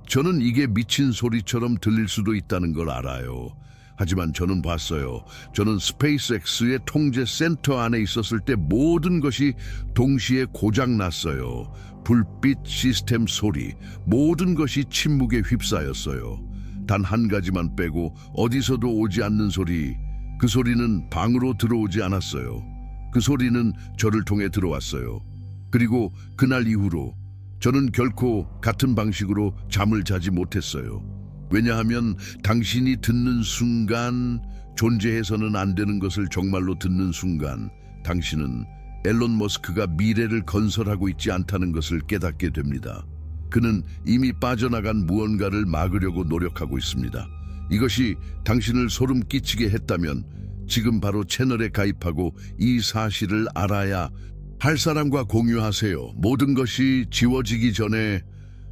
저는 이게 미친 소리처럼 들릴 수도 있다는 걸 알아요. 하지만 저는 봤어요. 저는 스페이스X의 통제 센터 안에 있었을 때 모든 것이 동시에 고장났어요. 불빛, 시스템, 소리, 모든 것이 침묵에 휩싸였어요. 단 한 가지만 빼고 어디서도 오지 않는 소리, 그 소리는 방으로 들어오지 않았어요. 그 소리는 저를 통해 들어왔어요. 그리고 그날 이후로 저는 결코 같은 방식으로 잠을 자지 못했어요. 왜냐하면 당신이 듣는 순간, 존재해서는 안 되는 것을 정말로 듣는 순간, 당신은 앨런 머스크가 미래를 건설하고 있지 않다는 것을 깨닫게 됩니다. 그는 이미 빠져나간 무언가를 막으려고 노력하고 있습니다. 이것이 당신을 소름 끼치게 했다면 지금 바로 채널에 가입하고 이 사실을 알아야 할 사람과 공유하세요. 모든 것이 지워지기 전에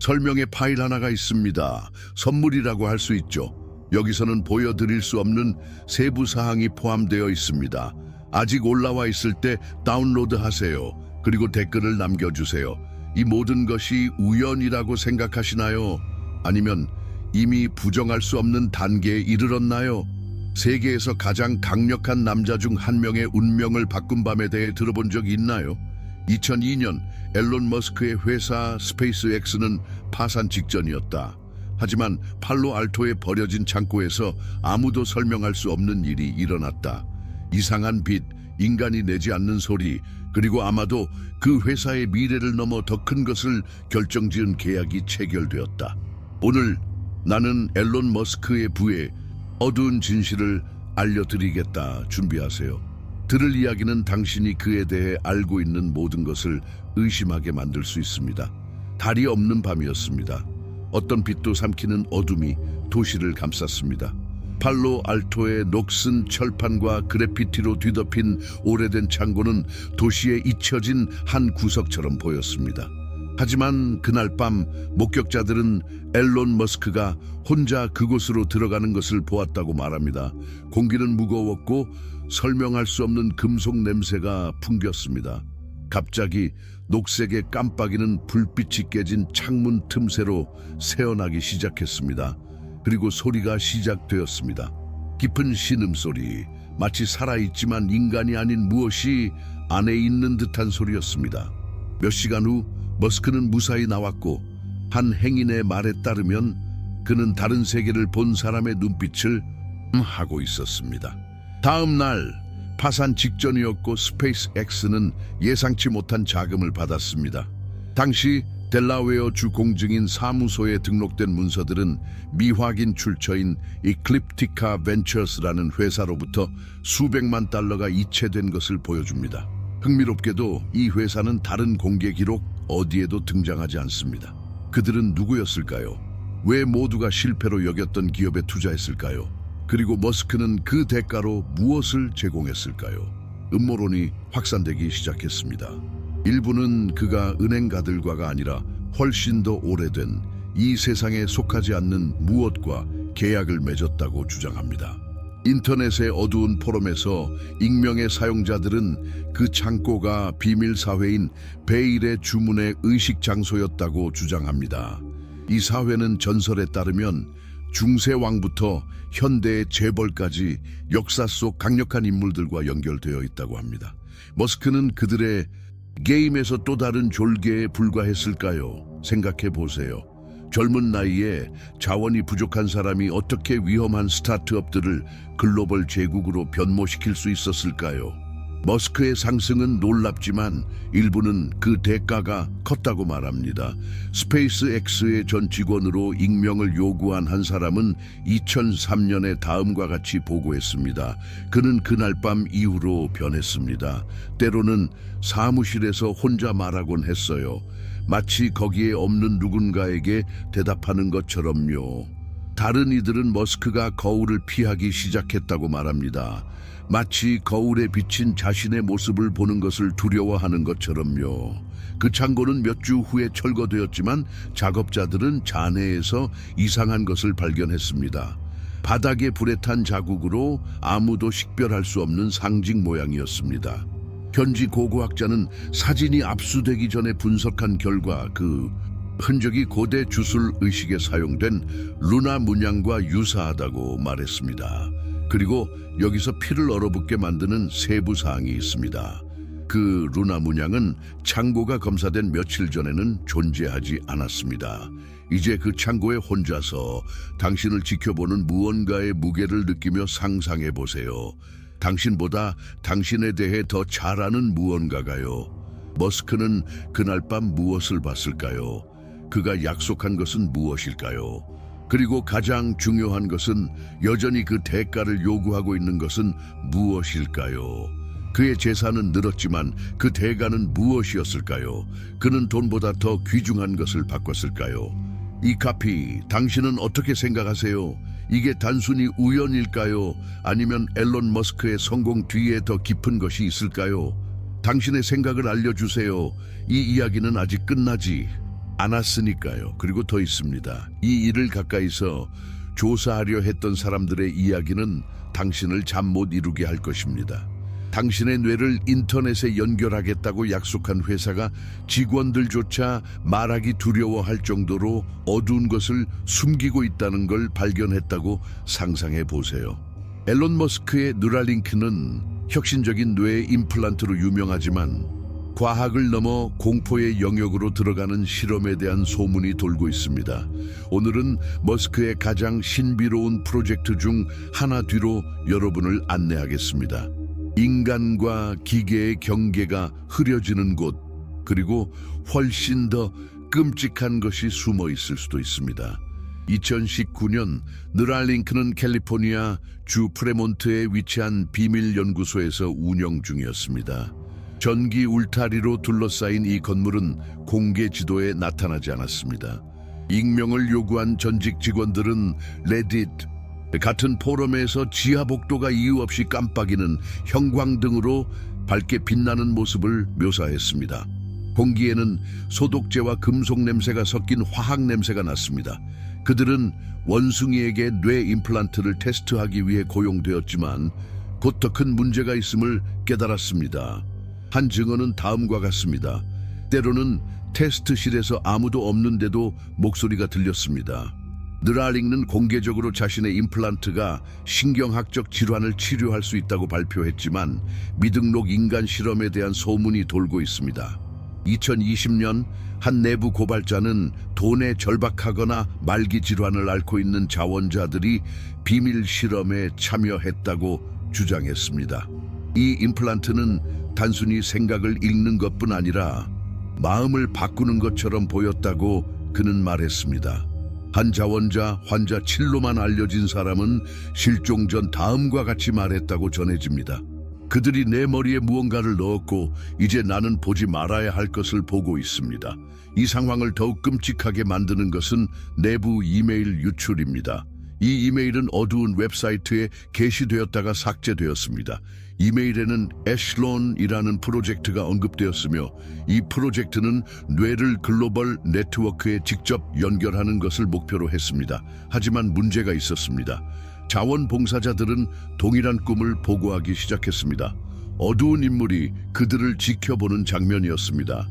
설명의 파일 하나가 있습니다. 선물이라고 할 수 있죠. 여기서는 보여드릴 수 없는 세부 사항이 포함되어 있습니다. 아직 올라와 있을 때 다운로드 하세요. 그리고 댓글을 남겨주세요. 이 모든 것이 우연이라고 생각하시나요? 아니면 이미 부정할 수 없는 단계에 이르렀나요? 세계에서 가장 강력한 남자 중 한 명의 운명을 바꾼 밤에 대해 들어본 적 있나요? 2002년 앨런 머스크의 회사 스페이스X는 파산 직전이었다. 하지만 팔로알토에 버려진 창고에서 아무도 설명할 수 없는 일이 일어났다. 이상한 빛, 인간이 내지 않는 소리, 그리고 아마도 그 회사의 미래를 넘어 더 큰 것을 결정지은 계약이 체결되었다. 오늘 나는 앨런 머스크의 부의 어두운 진실을 알려드리겠다. 준비하세요. 들을 이야기는 당신이 그에 대해 알고 있는 모든 것을 의심하게 만들 수 있습니다. 달이 없는 밤이었습니다. 어떤 빛도 삼키는 어둠이 도시를 감쌌습니다. 팔로알토의 녹슨 철판과 그래피티로 뒤덮인 오래된 창고는 도시에 잊혀진 한 구석처럼 보였습니다. 하지만 그날 밤 목격자들은 앨런 머스크가 혼자 그곳으로 들어가는 것을 보았다고 말합니다. 공기는 무거웠고 설명할 수 없는 금속 냄새가 풍겼습니다. 갑자기 녹색의 깜빡이는 불빛이 깨진 창문 틈새로 새어나기 시작했습니다. 그리고 소리가 시작되었습니다. 깊은 신음소리, 마치 살아있지만 인간이 아닌 무엇이 안에 있는 듯한 소리였습니다. 몇 시간 후 머스크는 무사히 나왔고 한 행인의 말에 따르면 그는 다른 세계를 본 사람의 눈빛을 하고 있었습니다. 다음 날 파산 직전이었고 스페이스X는 예상치 못한 자금을 받았습니다. 당시 델라웨어 주 공증인 사무소에 등록된 문서들은 미확인 출처인 이클립티카 벤처스라는 회사로부터 수백만 달러가 이체된 것을 보여줍니다. 흥미롭게도 이 회사는 다른 공개 기록 어디에도 등장하지 않습니다. 그들은 누구였을까요? 왜 모두가 실패로 여겼던 기업에 투자했을까요? 그리고 머스크는 그 대가로 무엇을 제공했을까요? 음모론이 확산되기 시작했습니다. 일부는 그가 은행가들과가 아니라 훨씬 더 오래된 이 세상에 속하지 않는 무엇과 계약을 맺었다고 주장합니다. 인터넷의 어두운 포럼에서 익명의 사용자들은 그 창고가 비밀사회인 베일의 주문의 의식 장소였다고 주장합니다. 이 사회는 전설에 따르면 중세왕부터 현대의 재벌까지 역사 속 강력한 인물들과 연결되어 있다고 합니다. 머스크는 그들의 게임에서 또 다른 졸개에 불과했을까요? 생각해 보세요. 젊은 나이에 자원이 부족한 사람이 어떻게 위험한 스타트업들을 글로벌 제국으로 변모시킬 수 있었을까요? 머스크의 상승은 놀랍지만 일부는 그 대가가 컸다고 말합니다. 스페이스X의 전 직원으로 익명을 요구한 한 사람은 2003년에 다음과 같이 보고했습니다. 그는 그날 밤 이후로 변했습니다. 때로는 사무실에서 혼자 말하곤 했어요. 마치 거기에 없는 누군가에게 대답하는 것처럼요. 다른 이들은 머스크가 거울을 피하기 시작했다고 말합니다. 마치 거울에 비친 자신의 모습을 보는 것을 두려워하는 것처럼요. 그 창고는 몇 주 후에 철거되었지만 작업자들은 잔해에서 이상한 것을 발견했습니다. 바닥에 불에 탄 자국으로 아무도 식별할 수 없는 상징 모양이었습니다. 현지 고고학자는 사진이 압수되기 전에 분석한 결과 그 흔적이 고대 주술 의식에 사용된 루나 문양과 유사하다고 말했습니다. 그리고 여기서 피를 얼어붙게 만드는 세부 사항이 있습니다. 그 루나 문양은 창고가 검사된 며칠 전에는 존재하지 않았습니다. 이제 그 창고에 혼자서 당신을 지켜보는 무언가의 무게를 느끼며 상상해 보세요. 당신보다 당신에 대해 더 잘 아는 무언가가요. 머스크는 그날 밤 무엇을 봤을까요? 그가 약속한 것은 무엇일까요? 그리고 가장 중요한 것은 여전히 그 대가를 요구하고 있는 것은 무엇일까요? 그의 재산은 늘었지만 그 대가는 무엇이었을까요? 그는 돈보다 더 귀중한 것을 바꿨을까요? 이 카피, 당신은 어떻게 생각하세요? 이게 단순히 우연일까요? 아니면 앨런 머스크의 성공 뒤에 더 깊은 것이 있을까요? 당신의 생각을 알려주세요. 이 이야기는 아직 끝나지 않았으니까요. 그리고 더 있습니다. 이 일을 가까이서 조사하려 했던 사람들의 이야기는 당신을 잠 못 이루게 할 것입니다. 당신의 뇌를 인터넷에 연결하겠다고 약속한 회사가 직원들조차 말하기 두려워할 정도로 어두운 것을 숨기고 있다는 걸 발견했다고 상상해 보세요. 앨런 머스크의 뉴랄링크는 혁신적인 뇌 임플란트로 유명하지만 과학을 넘어 공포의 영역으로 들어가는 실험에 대한 소문이 돌고 있습니다. 오늘은 머스크의 가장 신비로운 프로젝트 중 하나 뒤로 여러분을 안내하겠습니다. 인간과 기계의 경계가 흐려지는 곳, 그리고 훨씬 더 끔찍한 것이 숨어 있을 수도 있습니다. 2019년 뉴랄링크는 캘리포니아 주 프레몬트에 위치한 비밀 연구소에서 운영 중이었습니다. 전기 울타리로 둘러싸인 이 건물은 공개 지도에 나타나지 않았습니다. 익명을 요구한 전직 직원들은 레딧 같은 포럼에서 지하 복도가 이유 없이 깜빡이는 형광등으로 밝게 빛나는 모습을 묘사했습니다. 공기에는 소독제와 금속 냄새가 섞인 화학 냄새가 났습니다. 그들은 원숭이에게 뇌 임플란트를 테스트하기 위해 고용되었지만 곧 더 큰 문제가 있음을 깨달았습니다. 한 증언은 다음과 같습니다. 때로는 테스트실에서 아무도 없는데도 목소리가 들렸습니다. 뉴랄링크는 공개적으로 자신의 임플란트가 신경학적 질환을 치료할 수 있다고 발표했지만 미등록 인간 실험에 대한 소문이 돌고 있습니다. 2020년 한 내부 고발자는 돈에 절박하거나 말기 질환을 앓고 있는 자원자들이 비밀 실험에 참여했다고 주장했습니다. 이 임플란트는 단순히 생각을 읽는 것뿐 아니라 마음을 바꾸는 것처럼 보였다고 그는 말했습니다. 한 자원자 환자 7로만 알려진 사람은 실종 전 다음과 같이 말했다고 전해집니다. 그들이 내 머리에 무언가를 넣었고 이제 나는 보지 말아야 할 것을 보고 있습니다. 이 상황을 더욱 끔찍하게 만드는 것은 내부 이메일 유출입니다. 이 이메일은 어두운 웹사이트에 게시되었다가 삭제되었습니다. 이메일에는 애슐론이라는 프로젝트가 언급되었으며 이 프로젝트는 뇌를 글로벌 네트워크에 직접 연결하는 것을 목표로 했습니다. 하지만 문제가 있었습니다. 자원봉사자들은 동일한 꿈을 보고하기 시작했습니다. 어두운 인물이 그들을 지켜보는 장면이었습니다.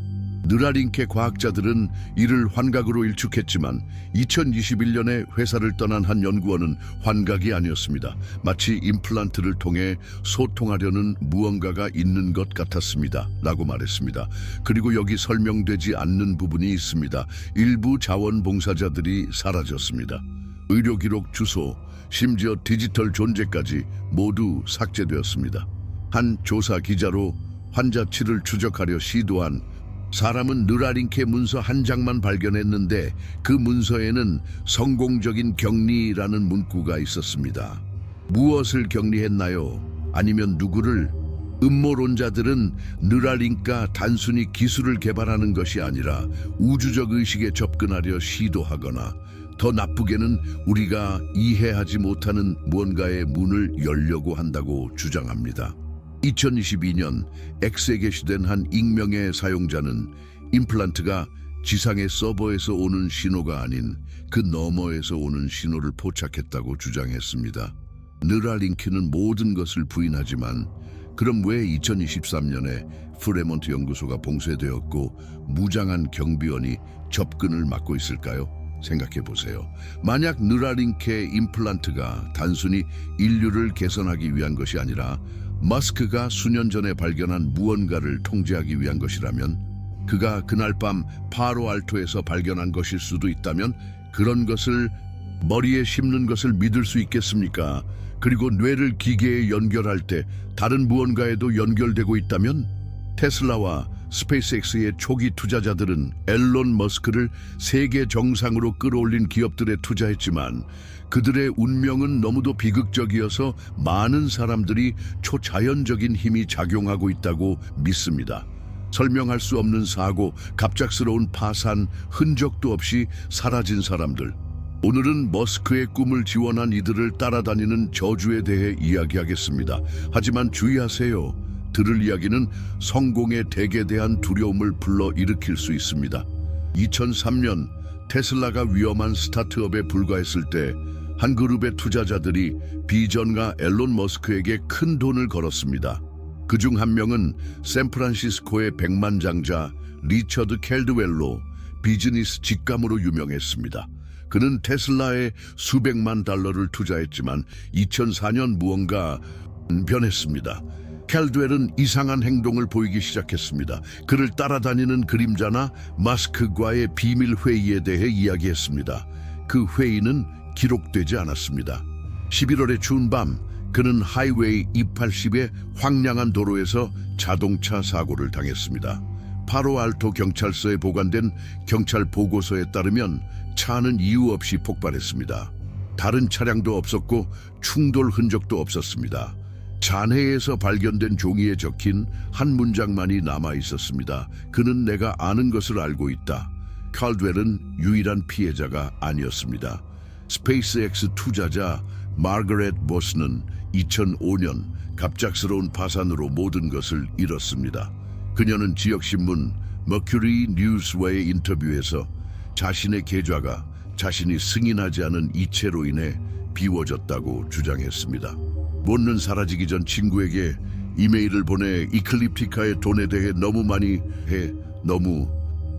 뉴랄링크의 과학자들은 이를 환각으로 일축했지만 2021년에 회사를 떠난 한 연구원은 환각이 아니었습니다. 마치 임플란트를 통해 소통하려는 무언가가 있는 것 같았습니다. 라고 말했습니다. 그리고 여기 설명되지 않는 부분이 있습니다. 일부 자원봉사자들이 사라졌습니다. 의료 기록, 주소, 심지어 디지털 존재까지 모두 삭제되었습니다. 한 조사 기자로 환자치를 추적하려 시도한 사람은 뉴랄링크의 문서 한 장만 발견했는데 그 문서에는 성공적인 격리라는 문구가 있었습니다. 무엇을 격리했나요? 아니면 누구를? 음모론자들은 뉴랄링크가 단순히 기술을 개발하는 것이 아니라 우주적 의식에 접근하려 시도하거나 더 나쁘게는 우리가 이해하지 못하는 무언가의 문을 열려고 한다고 주장합니다. 2022년 X에 게시된 한 익명의 사용자는 임플란트가 지상의 서버에서 오는 신호가 아닌 그 너머에서 오는 신호를 포착했다고 주장했습니다. 뉴랄링크는 모든 것을 부인하지만 그럼 왜 2023년에 프레몬트 연구소가 봉쇄되었고 무장한 경비원이 접근을 막고 있을까요? 생각해 보세요. 만약 느라링케 임플란트가 단순히 인류를 개선하기 위한 것이 아니라 머스크가 수년 전에 발견한 무언가를 통제하기 위한 것이라면, 그가 그날 밤 파로알토에서 발견한 것일 수도 있다면 그런 것을 머리에 심는 것을 믿을 수 있겠습니까? 그리고 뇌를 기계에 연결할 때 다른 무언가에도 연결되고 있다면? 테슬라와 스페이스X의 초기 투자자들은 앨런 머스크를 세계 정상으로 끌어올린 기업들에 투자했지만 그들의 운명은 너무도 비극적이어서 많은 사람들이 초자연적인 힘이 작용하고 있다고 믿습니다. 설명할 수 없는 사고, 갑작스러운 파산, 흔적도 없이 사라진 사람들. 오늘은 머스크의 꿈을 지원한 이들을 따라다니는 저주에 대해 이야기하겠습니다. 하지만 주의하세요. 들을 이야기는 성공의 덱에 대한 두려움을 불러일으킬 수 있습니다. 2003년 테슬라가 위험한 스타트업에 불과했을 때 한 그룹의 투자자들이 비전가 앨런 머스크에게 큰 돈을 걸었습니다. 그중 한 명은 샌프란시스코의 백만장자 리처드 캘드웰로 비즈니스 직감으로 유명했습니다. 그는 테슬라에 수백만 달러를 투자했지만 2004년 무언가 변했습니다. 캘드웰은 이상한 행동을 보이기 시작했습니다. 그를 따라다니는 그림자나 머스크와의 비밀 회의에 대해 이야기했습니다. 그 회의는 기록되지 않았습니다. 11월의 추운 밤, 그는 하이웨이 280의 황량한 도로에서 자동차 사고를 당했습니다. 파로알토 경찰서에 보관된 경찰 보고서에 따르면 차는 이유 없이 폭발했습니다. 다른 차량도 없었고 충돌 흔적도 없었습니다. 잔해에서 발견된 종이에 적힌 한 문장만이 남아 있었습니다. 그는 내가 아는 것을 알고 있다. 칼드웰은 유일한 피해자가 아니었습니다. 스페이스X 투자자 마거렛 보스는 2005년 갑작스러운 파산으로 모든 것을 잃었습니다. 그녀는 지역신문 머큐리 뉴스와의 인터뷰에서 자신의 계좌가 자신이 승인하지 않은 이체로 인해 비워졌다고 주장했습니다. 몬는 사라지기 전 친구에게 이메일을 보내 이클립티카의 돈에 대해 너무 많이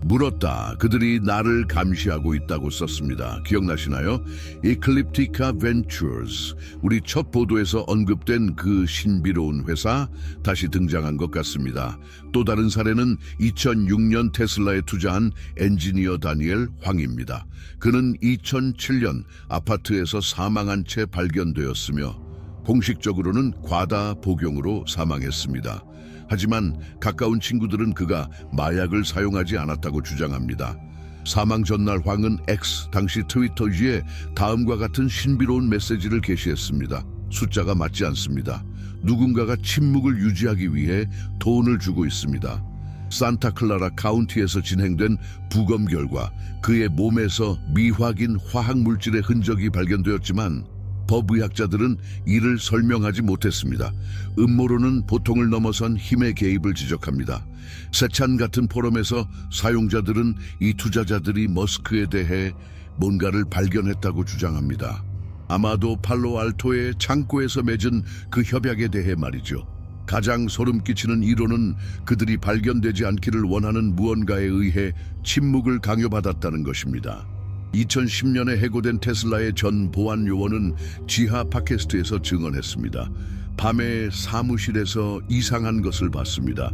물었다. 그들이 나를 감시하고 있다고 썼습니다. 기억나시나요? 이클립티카 벤처스, 우리 첫 보도에서 언급된 그 신비로운 회사 다시 등장한 것 같습니다. 또 다른 사례는 2006년 테슬라에 투자한 엔지니어 다니엘 황입니다. 그는 2007년 아파트에서 사망한 채 발견되었으며 공식적으로는 과다 복용으로 사망했습니다. 하지만 가까운 친구들은 그가 마약을 사용하지 않았다고 주장합니다. 사망 전날 황은 X, 당시 트위터에 다음과 같은 신비로운 메시지를 게시했습니다. 숫자가 맞지 않습니다. 누군가가 침묵을 유지하기 위해 돈을 주고 있습니다. 산타클라라 카운티에서 진행된 부검 결과 그의 몸에서 미확인 화학물질의 흔적이 발견되었지만 법의학자들은 이를 설명하지 못했습니다. 음모론은 보통을 넘어선 힘의 개입을 지적합니다. 세찬 같은 포럼에서 사용자들은 이 투자자들이 머스크에 대해 뭔가를 발견했다고 주장합니다. 아마도 팔로알토의 창고에서 맺은 그 협약에 대해 말이죠. 가장 소름 끼치는 이론은 그들이 발견되지 않기를 원하는 무언가에 의해 침묵을 강요받았다는 것입니다. 2010년에 해고된 테슬라의 전 보안 요원은 지하 팟캐스트에서 증언했습니다. 밤에 사무실에서 이상한 것을 봤습니다.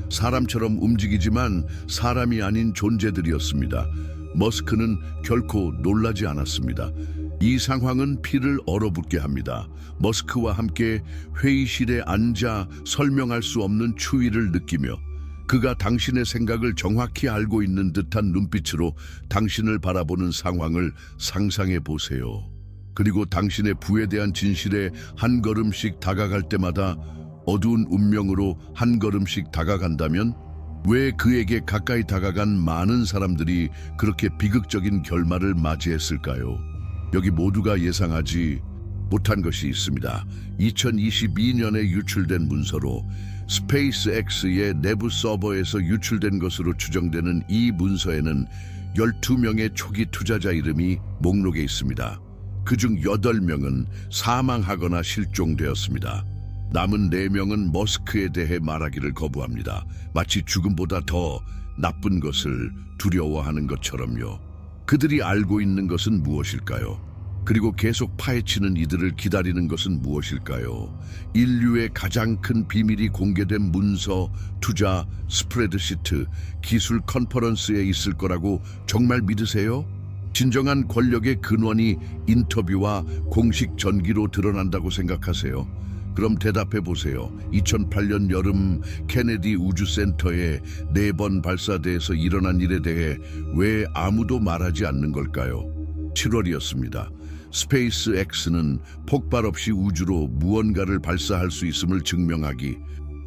사람처럼 움직이지만 사람이 아닌 존재들이었습니다. 머스크는 결코 놀라지 않았습니다. 이 상황은 피를 얼어붙게 합니다. 머스크와 함께 회의실에 앉아 설명할 수 없는 추위를 느끼며 그가 당신의 생각을 정확히 알고 있는 듯한 눈빛으로 당신을 바라보는 상황을 상상해 보세요. 그리고 당신의 부에 대한 진실에 한 걸음씩 다가갈 때마다 어두운 운명으로 한 걸음씩 다가간다면 왜 그에게 가까이 다가간 많은 사람들이 그렇게 비극적인 결말을 맞이했을까요? 여기 모두가 예상하지 못한 것이 있습니다. 2022년에 유출된 문서로 스페이스X의 내부 서버에서 유출된 것으로 추정되는 이 문서에는 12명의 초기 투자자 이름이 목록에 있습니다. 그중 8명은 사망하거나 실종되었습니다. 남은 4명은 머스크에 대해 말하기를 거부합니다. 마치 죽음보다 더 나쁜 것을 두려워하는 것처럼요. 그들이 알고 있는 것은 무엇일까요? 그리고 계속 파헤치는 이들을 기다리는 것은 무엇일까요? 인류의 가장 큰 비밀이 공개된 문서, 투자, 스프레드시트, 기술 컨퍼런스에 있을 거라고 정말 믿으세요? 진정한 권력의 근원이 인터뷰와 공식 전기로 드러난다고 생각하세요? 그럼 대답해 보세요. 2008년 여름 케네디 우주센터의 4번 발사대에서 일어난 일에 대해 왜 아무도 말하지 않는 걸까요? 7월이었습니다. 스페이스 X는 폭발 없이 우주로 무언가를 발사할 수 있음을 증명하기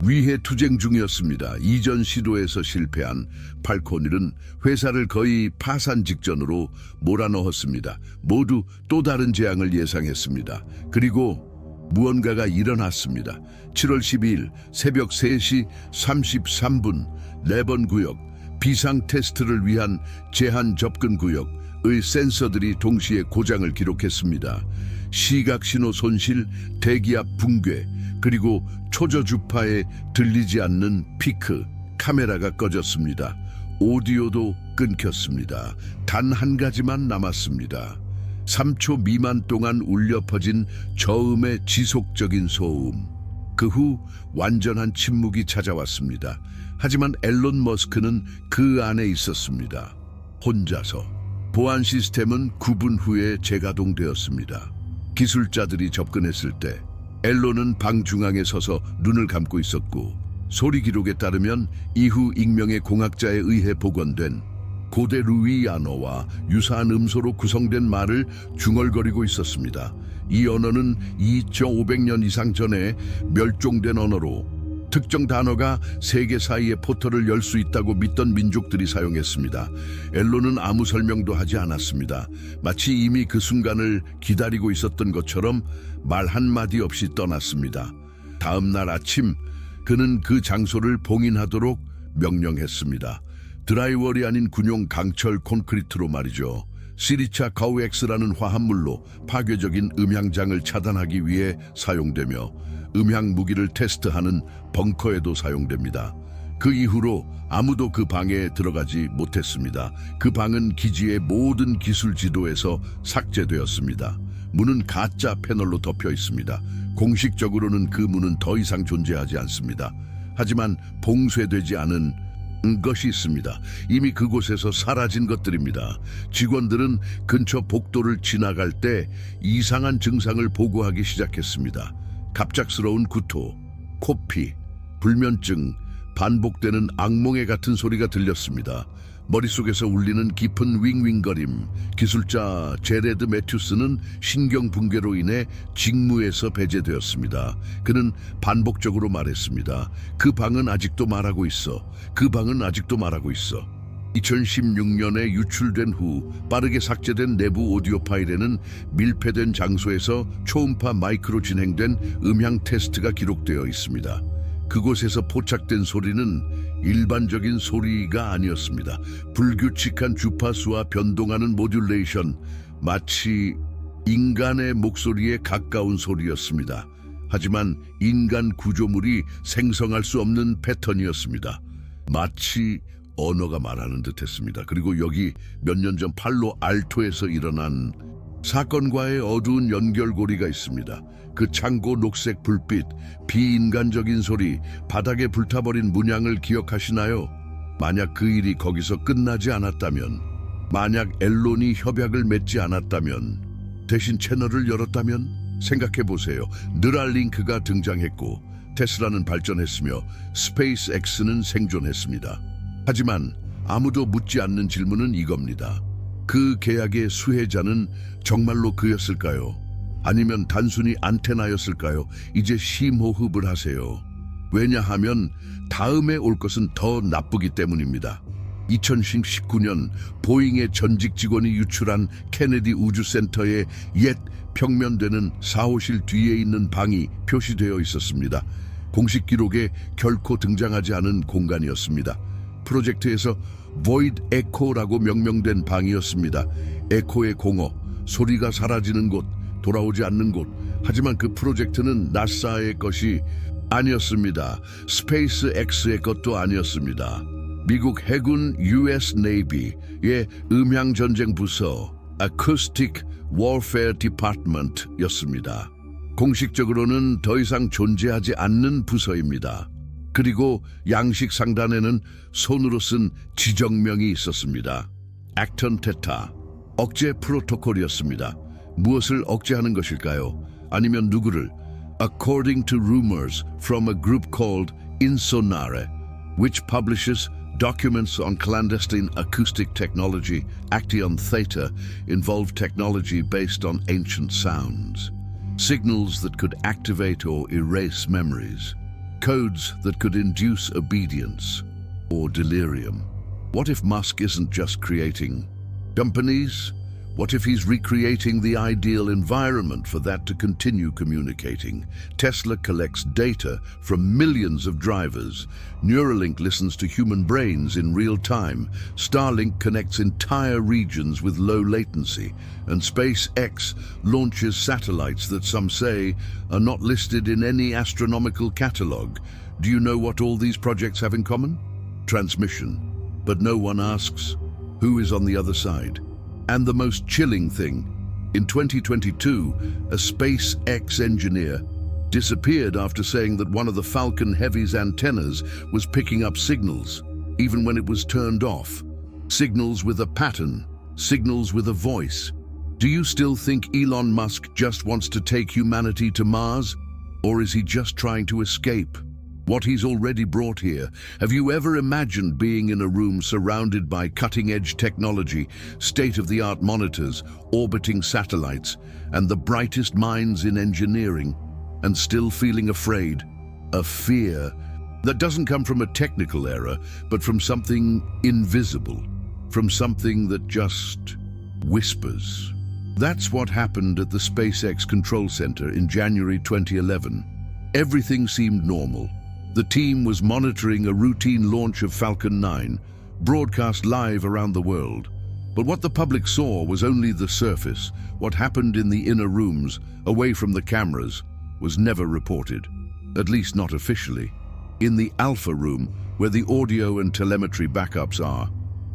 위해 투쟁 중이었습니다. 이전 시도에서 실패한 팔콘1은 회사를 거의 파산 직전으로 몰아넣었습니다. 모두 또 다른 재앙을 예상했습니다. 그리고 무언가가 일어났습니다. 7월 12일 새벽 3시 33분 레번 구역 비상 테스트를 위한 제한 접근 구역의 센서들이 동시에 고장을 기록했습니다. 시각 신호 손실, 대기압 붕괴, 그리고 초저 주파에 들리지 않는 피크, 카메라가 꺼졌습니다. 오디오도 끊겼습니다. 단 한 가지만 남았습니다. 3초 미만 동안 울려 퍼진 저음의 지속적인 소음. 그 후 완전한 침묵이 찾아왔습니다. 하지만 앨런 머스크는 그 안에 있었습니다. 혼자서. 보안 시스템은 9분 후에 재가동되었습니다. 기술자들이 접근했을 때 앨런은 방 중앙에 서서 눈을 감고 있었고, 소리 기록에 따르면 이후 익명의 공학자에 의해 복원된 고대 루이아노와 유사한 음소로 구성된 말을 중얼거리고 있었습니다. 이 언어는 2,500년 이상 전에 멸종된 언어로 특정 단어가 세계 사이의 포털을 열 수 있다고 믿던 민족들이 사용했습니다. 앨런은 아무 설명도 하지 않았습니다. 마치 이미 그 순간을 기다리고 있었던 것처럼 말 한마디 없이 떠났습니다. 다음 날 아침 그는 그 장소를 봉인하도록 명령했습니다. 드라이월이 아닌 군용 강철 콘크리트로 말이죠. 시리차 가우엑스라는 화합물로 파괴적인 음향장을 차단하기 위해 사용되며 음향 무기를 테스트하는 벙커에도 사용됩니다. 그 이후로 아무도 그 방에 들어가지 못했습니다. 그 방은 기지의 모든 기술 지도에서 삭제되었습니다. 문은 가짜 패널로 덮여 있습니다. 공식적으로는 그 문은 더 이상 존재하지 않습니다. 하지만 봉쇄되지 않은 것이 있습니다. 이미 그곳에서 사라진 것들입니다. 직원들은 근처 복도를 지나갈 때 이상한 증상을 보고하기 시작했습니다. 갑작스러운 구토, 코피, 불면증, 반복되는 악몽에 같은 소리가 들렸습니다. 머릿속에서 울리는 깊은 윙윙거림. 기술자 제레드 매튜스는 신경 붕괴로 인해 직무에서 배제되었습니다. 그는 반복적으로 말했습니다. 그 방은 아직도 말하고 있어. 그 방은 아직도 말하고 있어. 2016년에 유출된 후 빠르게 삭제된 내부 오디오 파일에는 밀폐된 장소에서 초음파 마이크로 진행된 음향 테스트가 기록되어 있습니다. 그곳에서 포착된 소리는 일반적인 소리가 아니었습니다. 불규칙한 주파수와 변동하는 모듈레이션, 마치 인간의 목소리에 가까운 소리였습니다. 하지만 인간 구조물이 생성할 수 없는 패턴이었습니다. 마치 언어가 말하는 듯했습니다. 그리고 여기 몇 년 전 팔로 알토에서 일어난 사건과의 어두운 연결고리가 있습니다. 그 창고 녹색 불빛, 비인간적인 소리, 바닥에 불타버린 문양을 기억하시나요? 만약 그 일이 거기서 끝나지 않았다면, 만약 앨런이 협약을 맺지 않았다면, 대신 채널을 열었다면? 생각해보세요. 느랄링크가 등장했고 테슬라는 발전했으며 스페이스 X는 생존했습니다. 하지만 아무도 묻지 않는 질문은 이겁니다. 그 계약의 수혜자는 정말로 그였을까요? 아니면 단순히 안테나였을까요? 이제 심호흡을 하세요. 왜냐하면 다음에 올 것은 더 나쁘기 때문입니다. 2019년 보잉의 전직 직원이 유출한 케네디 우주센터의 옛 평면되는 사호실 뒤에 있는 방이 표시되어 있었습니다. 공식 기록에 결코 등장하지 않은 공간이었습니다. 프로젝트에서 Void Echo라고 명명된 방이었습니다. 에코의 공허, 소리가 사라지는 곳, 돌아오지 않는 곳, 하지만 그 프로젝트는 나사의 것이 아니었습니다. 스페이스 X의 것도 아니었습니다. 미국 해군 US Navy의 음향전쟁 부서 Acoustic Warfare Department였습니다. 공식적으로는 더 이상 존재하지 않는 부서입니다. 그리고 양식 상단에는 손으로 쓴 지정명이 있었습니다. 액턴 테타, 억제 프로토콜이었습니다. 무엇을 억제하는 것일까요? 아니면 누구를? According to rumors from a group called Insonare, which publishes documents on clandestine acoustic technology, Action Theta involved technology based on ancient sounds. Signals that could activate or erase memories. Codes that could induce obedience or delirium. What if Musk isn't just creating companies? What if he's recreating the ideal environment for that to continue communicating? Tesla collects data from millions of drivers. Neuralink listens to human brains in real time. Starlink connects entire regions with low latency. And SpaceX launches satellites that some say are not listed in any astronomical catalog. Do you know what all these projects have in common? Transmission. But no one asks, who is on the other side? And the most chilling thing, in 2022, a SpaceX engineer disappeared after saying that one of the Falcon Heavy's antennas was picking up signals, even when it was turned off. Signals with a pattern, signals with a voice. Do you still think Elon Musk just wants to take humanity to Mars? Or is he just trying to escape what he's already brought here? Have you ever imagined being in a room surrounded by cutting-edge technology, state-of-the-art monitors, orbiting satellites, and the brightest minds in engineering, and still feeling afraid? A fear that doesn't come from a technical error, but from something invisible, from something that just whispers. That's what happened at the SpaceX Control Center in January 2011. Everything seemed normal. The team was monitoring a routine launch of Falcon 9, broadcast live around the world. But what the public saw was only the surface. What happened in the inner rooms, away from the cameras, was never reported, at least not officially. In the Alpha room, where the audio and telemetry backups are,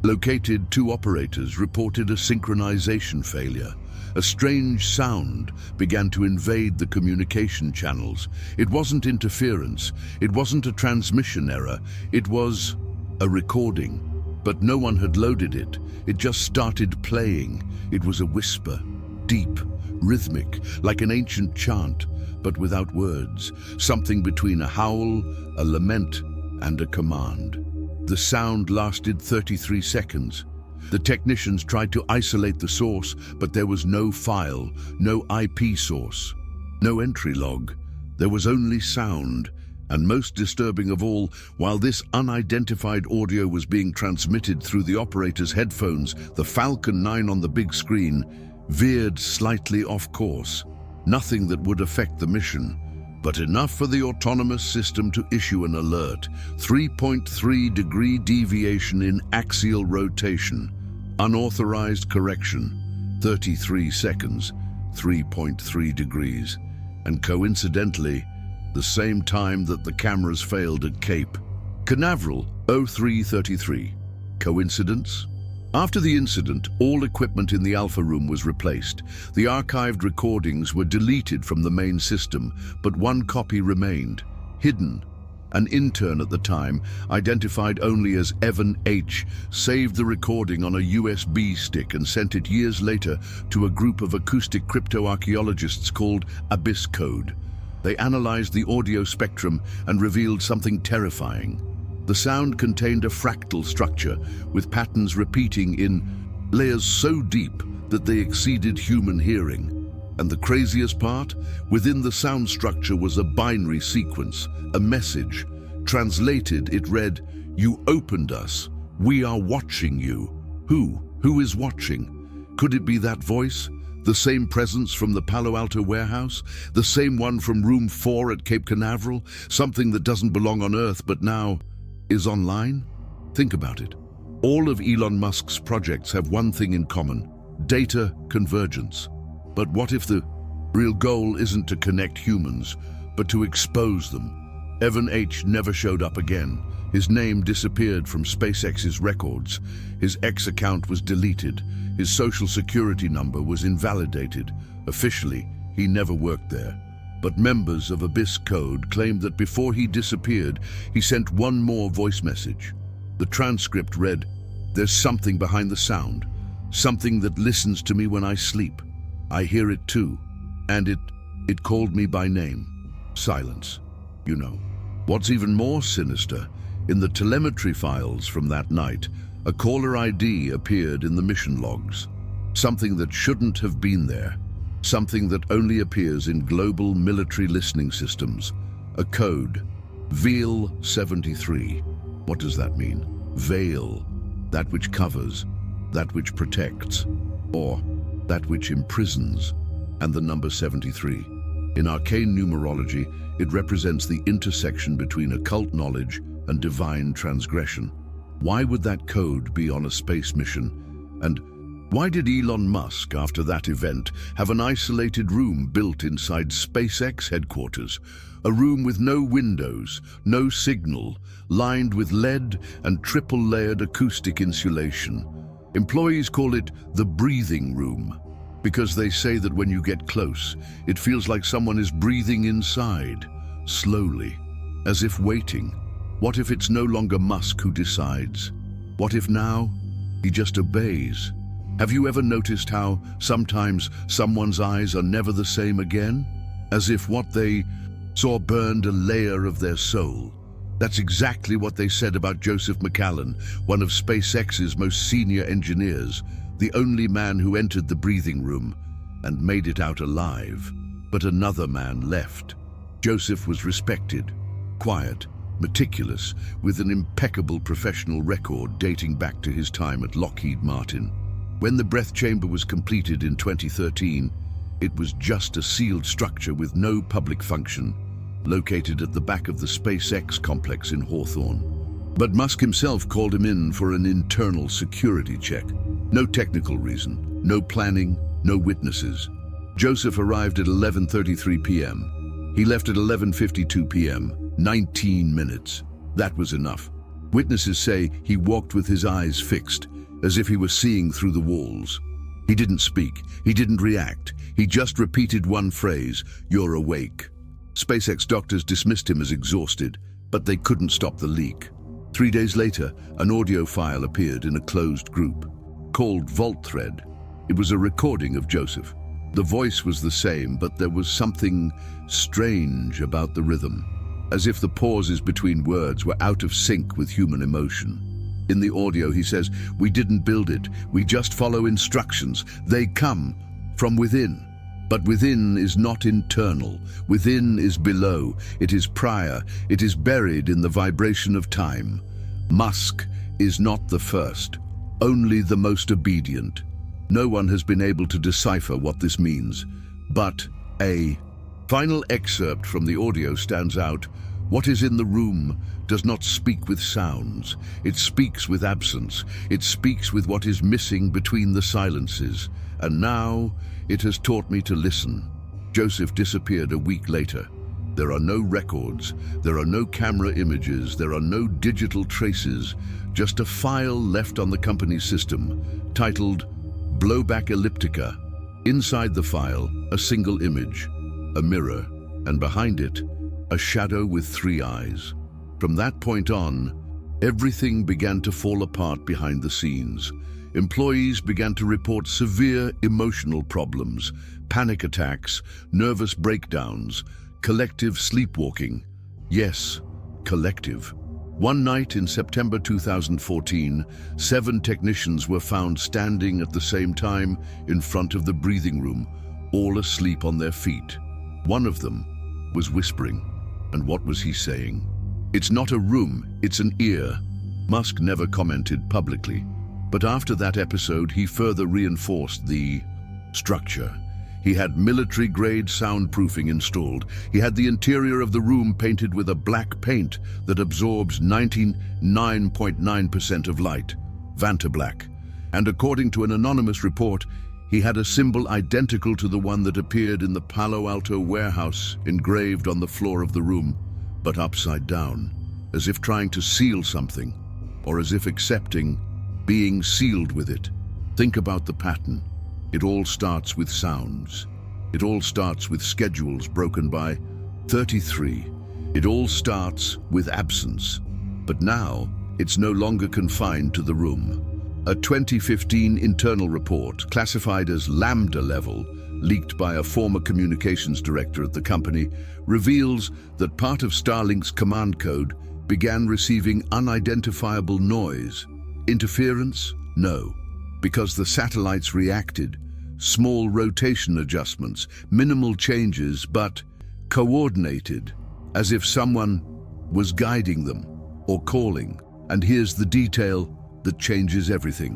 located, two operators reported a synchronization failure. A strange sound began to invade the communication channels. It wasn't interference, it wasn't a transmission error, it was a recording. But no one had loaded it. It just started playing. It was a whisper, deep, rhythmic, like an ancient chant, but without words. Something between a howl, a lament, and a command. The sound lasted 33 seconds. The technicians tried to isolate the source, but there was no file, no IP source, no entry log. There was only sound. And most disturbing of all, while this unidentified audio was being transmitted through the operator's headphones, the Falcon 9 on the big screen veered slightly off course. Nothing that would affect the mission, but enough for the autonomous system to issue an alert. 3.3-degree deviation in axial rotation. Unauthorized correction. 33 seconds, 3.3 degrees. And coincidentally, the same time that the cameras failed at Cape Canaveral, 0333. Coincidence? After the incident, all equipment in the Alpha room was replaced. The archived recordings were deleted from the main system, but one copy remained, hidden. An intern at the time, identified only as Evan H., saved the recording on a USB stick and sent it years later to a group of acoustic cryptoarchaeologists called Abyss Code. They analyzed the audio spectrum and revealed something terrifying. The sound contained a fractal structure, with patterns repeating in layers so deep that they exceeded human hearing. And the craziest part? Within the sound structure was a binary sequence, a message. Translated, it read, "You opened us. We are watching you." Who? Who is watching? Could it be that voice? The same presence from the Palo Alto warehouse? The same one from room 4 at Cape Canaveral? Something that doesn't belong on Earth but now is online? Think about it. All of Elon Musk's projects have one thing in common: data convergence. But what if the Real goal isn't to connect humans, but to expose them. Evan H. never showed up again. His name disappeared from SpaceX's records. His X account was deleted. His social security number was invalidated. Officially, he never worked there. But members of Abyss Code claimed that before he disappeared, he sent one more voice message. The transcript read, "There's something behind the sound, something that listens to me when I sleep. I hear it too, and it called me by name. Silence. You know." What's even more sinister, in the telemetry files from that night, a caller ID appeared in the mission logs. Something that shouldn't have been there. Something that only appears in global military listening systems. A code, VEAL 73. What does that mean? Veil, that which covers, that which protects, or that which imprisons, and the number 73. In arcane numerology, it represents the intersection between occult knowledge and divine transgression. Why would that code be on a space mission? And why did Elon Musk, after that event, have an isolated room built inside SpaceX headquarters? A room with no windows, no signal, lined with lead and triple-layered acoustic insulation. Employees call it the breathing room, because they say that when you get close, it feels like someone is breathing inside, slowly, as if waiting. What if it's no longer Musk who decides? What if now he just obeys? Have you ever noticed how sometimes someone's eyes are never the same again? As if what they saw burned a layer of their soul. That's exactly what they said about Joseph McAllen, one of SpaceX's most senior engineers, the only man who entered the breathing room and made it out alive. But another man left. Joseph was respected, quiet, meticulous, with an impeccable professional record dating back to his time at Lockheed Martin. When the breath chamber was completed in 2013, it was just a sealed structure with no public function, located at the back of the SpaceX complex in Hawthorne. But Musk himself called him in for an internal security check. No technical reason, no planning, no witnesses. Joseph arrived at 11:33 p.m. He left at 11:52 p.m., 19 minutes. That was enough. Witnesses say he walked with his eyes fixed, as if he was seeing through the walls. He didn't speak, he didn't react. He just repeated one phrase, "You're awake." SpaceX doctors dismissed him as exhausted, but they couldn't stop the leak. 3 days later, an audio file appeared in a closed group, called Vault Thread. It was a recording of Joseph. The voice was the same, but there was something strange about the rhythm, as if the pauses between words were out of sync with human emotion. In the audio, he says, "We didn't build it, we just follow instructions. They come from within." But within is not internal. Within is below. It is prior. It is buried in the vibration of time. Musk is not the first, only the most obedient. No one has been able to decipher what this means. But a final excerpt from the audio stands out. What is in the room does not speak with sounds. It speaks with absence. It speaks with what is missing between the silences. And now it has taught me to listen. Joseph disappeared a week later. There are no records. There are no camera images. There are no digital traces. Just a file left on the company's system, titled Blowback Elliptica. Inside the file, a single image, a mirror, and behind it, a shadow with 3 eyes. From that point on, everything began to fall apart behind the scenes. Employees began to report severe emotional problems, panic attacks, nervous breakdowns, collective sleepwalking. Yes, collective. One night in September 2014, 7 technicians were found standing at the same time in front of the breathing room, all asleep on their feet. One of them was whispering. And what was he saying? "It's not a room, it's an ear." Musk never commented publicly. But after that episode, he further reinforced the structure. He had military-grade soundproofing installed. He had the interior of the room painted with a black paint that absorbs 99.9% of light, Vantablack. And according to an anonymous report, He had a symbol identical to the one that appeared in the Palo Alto warehouse, engraved on the floor of the room, but upside down, as if trying to seal something, or as if accepting being sealed with it. Think about the pattern. It all starts with sounds. It all starts with schedules broken by 33. It all starts with absence. But now, it's no longer confined to the room. A 2015 internal report, classified as Lambda level, leaked by a former communications director at the company, reveals that part of Starlink's command code began receiving unidentifiable noise. Interference? No, because the satellites reacted. Small rotation adjustments, minimal changes, but coordinated, as if someone was guiding them or calling. And here's the detail that changes everything.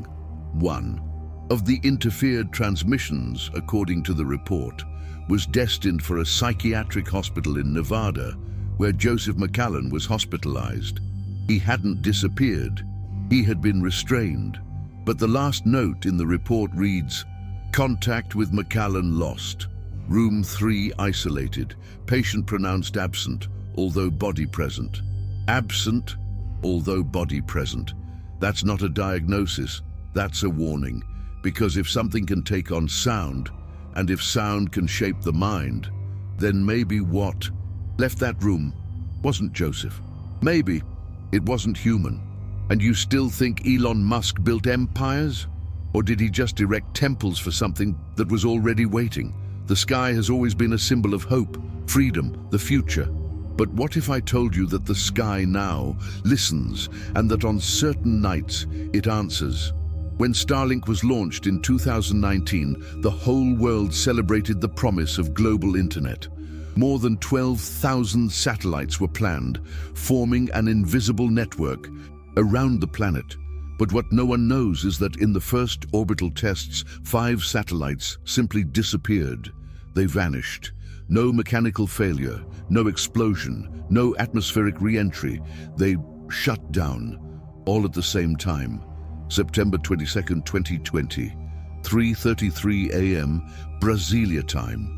One of the interfered transmissions, according to the report, was destined for a psychiatric hospital in Nevada, where Joseph McAllen was hospitalized. He hadn't disappeared. He had been restrained. But the last note in the report reads, "Contact with McAllen lost. Room 3 isolated. Patient pronounced absent, although body present." Absent, although body present. That's not a diagnosis, that's a warning. Because if something can take on sound, and if sound can shape the mind, then maybe what left that room wasn't Joseph. Maybe it wasn't human. And you still think Elon Musk built empires? Or did he just erect temples for something that was already waiting? The sky has always been a symbol of hope, freedom, the future. But what if I told you that the sky now listens, and that on certain nights it answers? When Starlink was launched in 2019, the whole world celebrated the promise of global internet. More than 12,000 satellites were planned, forming an invisible network around the planet. But what no one knows is that in the first orbital tests, 5 satellites simply disappeared. They vanished. No mechanical failure, no explosion, no atmospheric re-entry. They shut down, all at the same time. September 22nd, 2020, 3:33 a.m. Brasilia time.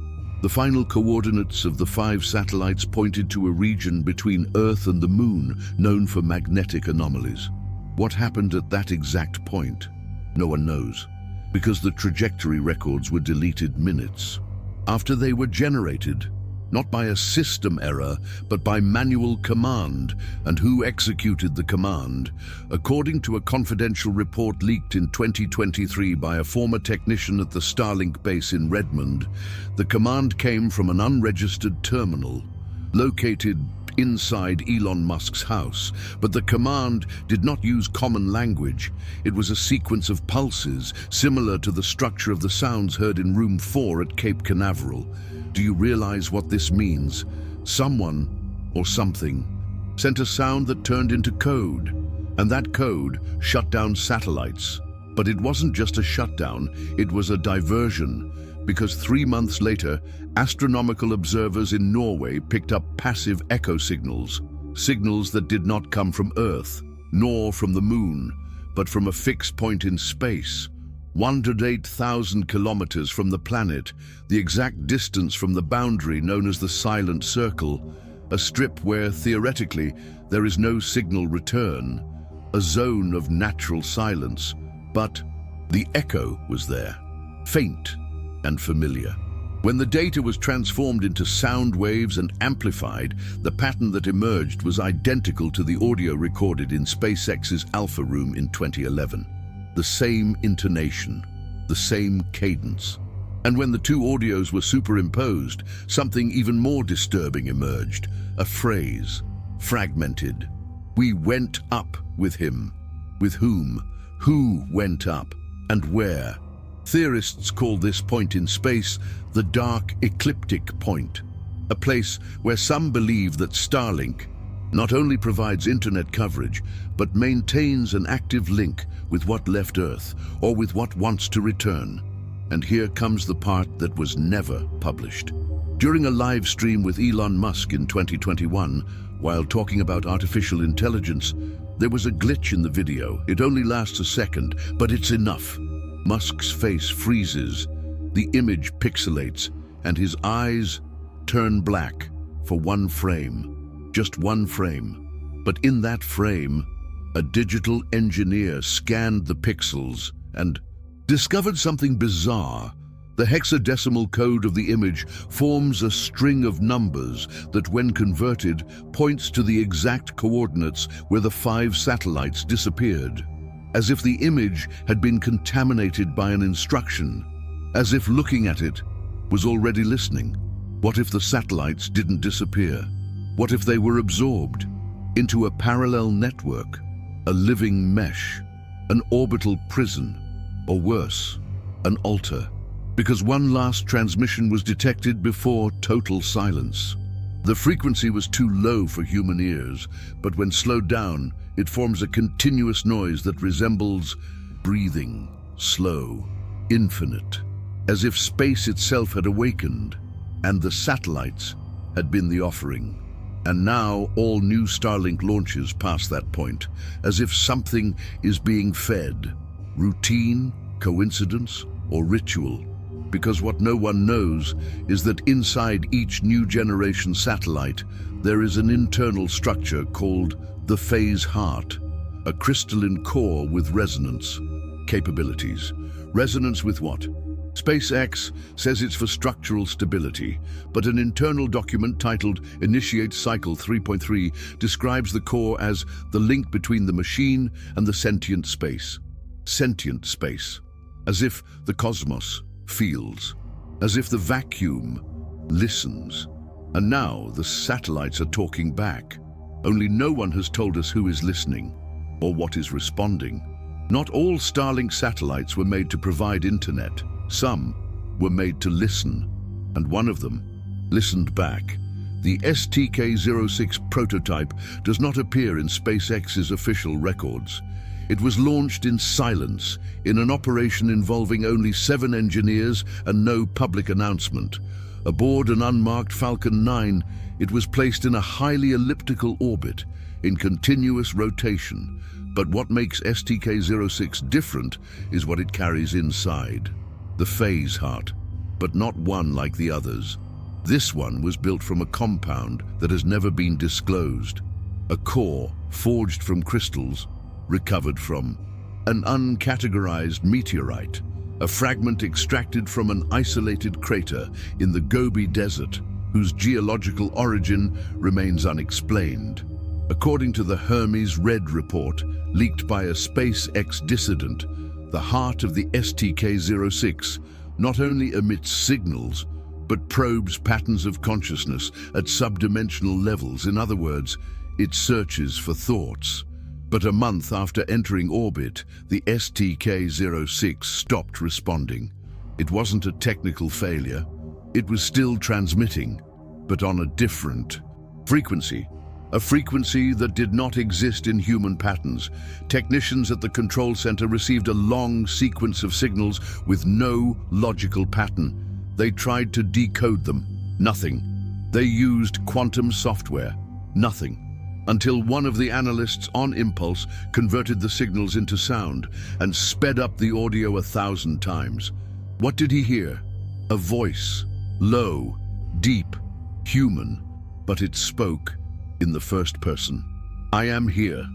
The final coordinates of the 5 satellites pointed to a region between Earth and the Moon known for magnetic anomalies. What happened at that exact point? No one knows, because the trajectory records were deleted minutes after they were generated, not by a system error, but by manual command. And who executed the command? According to a confidential report leaked in 2023 by a former technician at the Starlink base in Redmond, the command came from an unregistered terminal located inside Elon Musk's house. But the command did not use common language. It was a sequence of pulses, similar to the structure of the sounds heard in Room 4 at Cape Canaveral. Do you realize what this means? Someone, or something, sent a sound that turned into code, and that code shut down satellites. But it wasn't just a shutdown, it was a diversion. Because 3 months later, astronomical observers in Norway picked up passive echo signals, signals that did not come from Earth, nor from the Moon, but from a fixed point in space. 108,000 kilometers from the planet, the exact distance from the boundary known as the Silent Circle, a strip where, theoretically, there is no signal return, a zone of natural silence. But the echo was there, faint and familiar. When the data was transformed into sound waves and amplified, the pattern that emerged was identical to the audio recorded in SpaceX's Alpha Room in 2011. The same intonation, the same cadence. And when the 2 audios were superimposed, something even more disturbing emerged. A phrase, fragmented. "We went up with him." With whom? Who went up? And where? Theorists call this point in space the dark ecliptic point, a place where some believe that Starlink not only provides internet coverage, but maintains an active link with what left Earth, or with what wants to return. And here comes the part that was never published. During a live stream with Elon Musk in 2021, while talking about artificial intelligence, there was a glitch in the video. It only lasts a second, but it's enough. Musk's face freezes, the image pixelates, and his eyes turn black for one frame, just one frame. But in that frame, a digital engineer scanned the pixels and discovered something bizarre. The hexadecimal code of the image forms a string of numbers that, when converted, points to the exact coordinates where the 5 satellites disappeared. As if the image had been contaminated by an instruction, as if looking at it was already listening. What if the satellites didn't disappear? What if they were absorbed into a parallel network, a living mesh, an orbital prison, or worse, an altar? Because one last transmission was detected before total silence. The frequency was too low for human ears, but when slowed down, it forms a continuous noise that resembles breathing, slow, infinite, as if space itself had awakened, and the satellites had been the offering. And now all new Starlink launches pass that point, as if something is being fed. Routine, coincidence, or ritual? Because what no one knows is that inside each new generation satellite, there is an internal structure called the phase heart, a crystalline core with resonance capabilities. Resonance with what? SpaceX says it's for structural stability, but an internal document titled Initiate Cycle 3.3 describes the core as the link between the machine and the sentient space. Sentient space. As if the cosmos feels, as if the vacuum listens. And now the satellites are talking back. Only no one has told us who is listening or what is responding. Not all Starlink satellites were made to provide internet. Some were made to listen, and one of them listened back. The STK-06 prototype does not appear in SpaceX's official records. It was launched in silence, in an operation involving only 7 engineers and no public announcement. Aboard an unmarked Falcon 9, it was placed in a highly elliptical orbit, in continuous rotation. But what makes STK-06 different is what it carries inside. The phase heart, but not one like the others. This one was built from a compound that has never been disclosed. A core forged from crystals, recovered from an uncategorized meteorite, a fragment extracted from an isolated crater in the Gobi Desert, whose geological origin remains unexplained. According to the Hermes Red report, leaked by a SpaceX dissident, the heart of the STK-06 not only emits signals, but probes patterns of consciousness at subdimensional levels. In other words, it searches for thoughts. But a month after entering orbit, the STK-06 stopped responding. It wasn't a technical failure. It was still transmitting, but on a different frequency. A frequency that did not exist in human patterns. Technicians at the control center received a long sequence of signals with no logical pattern. They tried to decode them. Nothing. They used quantum software. Nothing. Until one of the analysts on impulse converted the signals into sound and sped up the audio 1,000 times. What did he hear? A voice. Low, deep, human, but it spoke in the first person. I am here.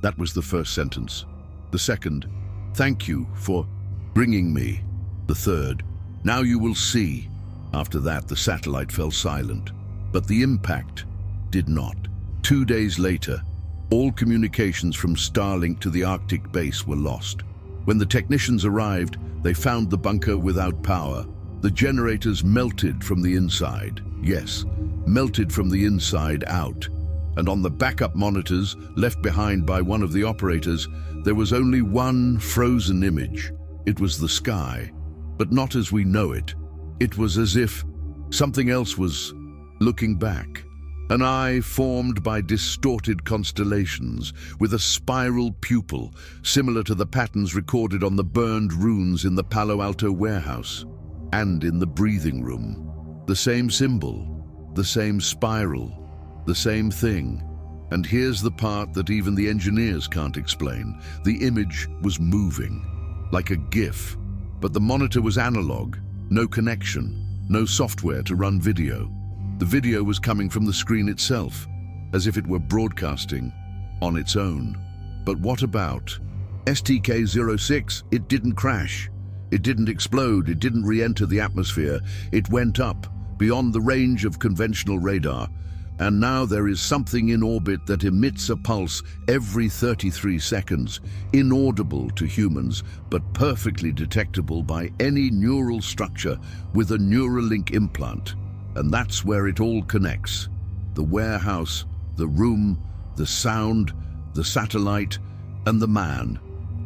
That was the first sentence. The second, thank you for bringing me. The third, now you will see. After that, the satellite fell silent, but the impact did not. 2 days later, all communications from Starlink to the Arctic base were lost. When the technicians arrived, they found the bunker without power. The generators melted from the inside. Yes, melted from the inside out. And on the backup monitors left behind by one of the operators, there was only one frozen image. It was the sky, but not as we know it. It was as if something else was looking back. An eye formed by distorted constellations with a spiral pupil similar to the patterns recorded on the burned runes in the Palo Alto warehouse and in the breathing room. The same symbol, the same spiral, the same thing. And here's the part that even the engineers can't explain. The image was moving, like a GIF, but the monitor was analog, no connection, no software to run video. The video was coming from the screen itself, as if it were broadcasting on its own. But what about STK-06? It didn't crash. It didn't explode. It didn't re-enter the atmosphere. It went up, beyond the range of conventional radar. And now there is something in orbit that emits a pulse every 33 seconds, inaudible to humans, but perfectly detectable by any neural structure with a Neuralink implant. And that's where it all connects. The warehouse, the room, the sound, the satellite, and the man,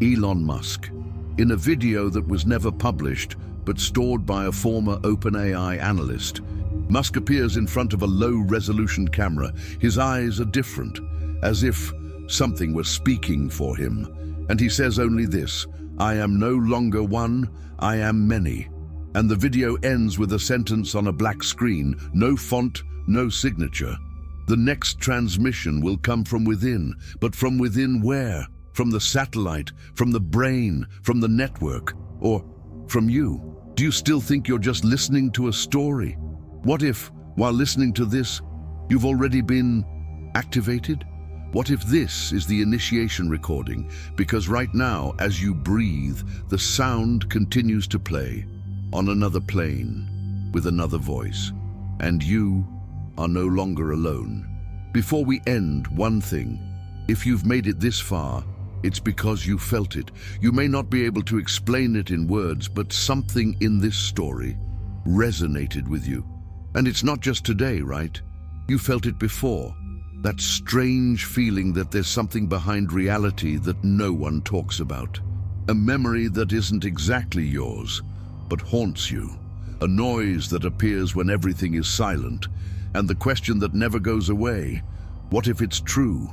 Elon Musk. In a video that was never published, but stored by a former OpenAI analyst, Musk appears in front of a low-resolution camera. His eyes are different, as if something were speaking for him. And he says only this: "I am no longer one, I am many." And the video ends with a sentence on a black screen, no font, no signature. The next transmission will come from within, but from within where? From the satellite, from the brain, from the network, or from you? Do you still think you're just listening to a story? What if, while listening to this, you've already been activated? What if this is the initiation recording? Because right now, as you breathe, the sound continues to play on another plane, with another voice, and you are no longer alone. Before we end, one thing: if you've made it this far, it's because you felt it. You may not be able to explain it in words, but something in this story resonated with you. And it's not just today, right? You felt it before. That strange feeling that there's something behind reality that no one talks about. A memory that isn't exactly yours, but haunts you. A noise that appears when everything is silent. And the question that never goes away: what if it's true?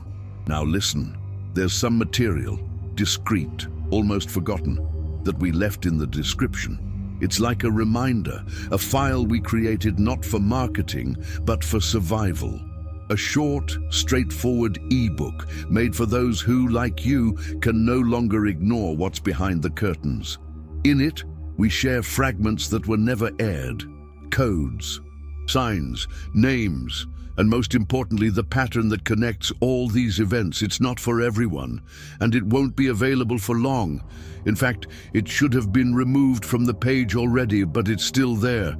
Now listen. There's some material, discreet, almost forgotten, that we left in the description. It's like a reminder, a file we created not for marketing, but for survival. A short, straightforward e-book made for those who, like you, can no longer ignore what's behind the curtains. In it, we share fragments that were never aired, codes, signs, names, and most importantly, the pattern that connects all these events. It's not for everyone, and it won't be available for long. In fact, it should have been removed from the page already, but it's still there.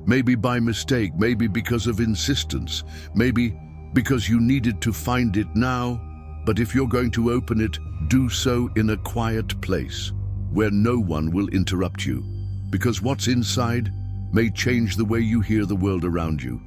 Maybe by mistake, maybe because of insistence, maybe because you needed to find it now. But if you're going to open it, do so in a quiet place, where no one will interrupt you. Because what's inside may change the way you hear the world around you.